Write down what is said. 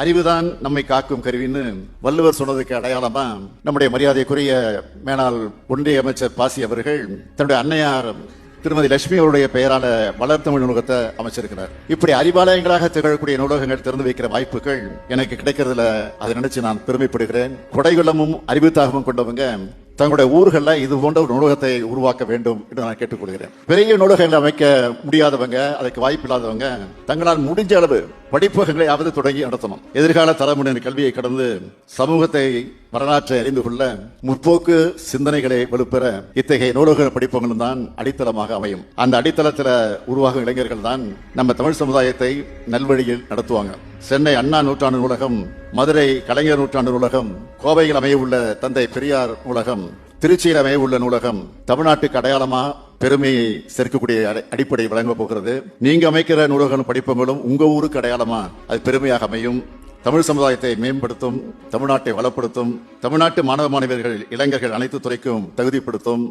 அறிவுதான் நம்மை காக்கும் கருவின்னு வள்ளுவர் சொன்னதுக்கு அடையாளமா நம்முடைய மரியாதைக்குரிய மேலாள் ஒன்றிய அமைச்சர் பாசி அவர்கள் தன்னுடைய அன்னையார் திருமதி லட்சுமி அவருடைய பெயரான வளர்த்தமிழ் நூலகத்தை அமைச்சிருக்கிறார். இப்படி அறிவாலயங்களாக திகழக்கூடிய நூலகங்கள் திறந்து வைக்கிற வாய்ப்புகள் எனக்கு கிடைக்கிறதுல அதை நினைச்சு நான் பெருமைப்படுகிறேன். கொடைகுளமும் அறிவுத்தாகவும் கொண்டவங்க தங்களுடைய ஊர்களில் இது போன்ற ஒரு நூலகத்தை உருவாக்க வேண்டும் என்று நான் கேட்டுக்கொள்கிறேன். பெரிய நூலகங்களை அமைக்க முடியாதவங்க, அதுக்கு வாய்ப்பு இல்லாதவங்க தங்களால் முடிஞ்ச அளவு படிப்பகங்களையாவது தொடங்கி நடத்தணும். எதிர்கால தலைமுறையின் கல்வியை கடந்து சமூகத்தை வரலாற்றை அறிந்து கொள்ள முற்போக்கு சிந்தனைகளை வலுப்பெற இத்தகைய நூலக படிப்பகங்களும் தான் அடித்தளமாக அமையும். அந்த அடித்தளத்தில் உருவாகும் இளைஞர்கள் தான் நம்ம தமிழ் சமுதாயத்தை நல்வழியில் நடத்துவாங்க. சென்னை அண்ணா நூற்றாண்டு நூலகம், மதுரை கலைஞர் நூற்றாண்டு நூலகம், கோவையில் அமைய உள்ள தந்தை பெரியார் நூலகம், திருச்சியில் அமைய உள்ள நூலகம் தமிழ்நாட்டுக்கு அடையாளமா பெருமையை சேர்க்கக்கூடிய அடிப்படை வழங்க போகிறது. நீங்க அமைக்கிற நூலகம் படிப்பங்களும் உங்க ஊருக்கு அடையாளமா அது பெருமையாக அமையும். தமிழ் சமுதாயத்தை மேம்படுத்தும், தமிழ்நாட்டை வளப்படுத்தும், தமிழ்நாட்டு மாணவ மாணவியர்கள் இளைஞர்கள் அனைத்து துறைக்கும் தகுதிப்படுத்தும்.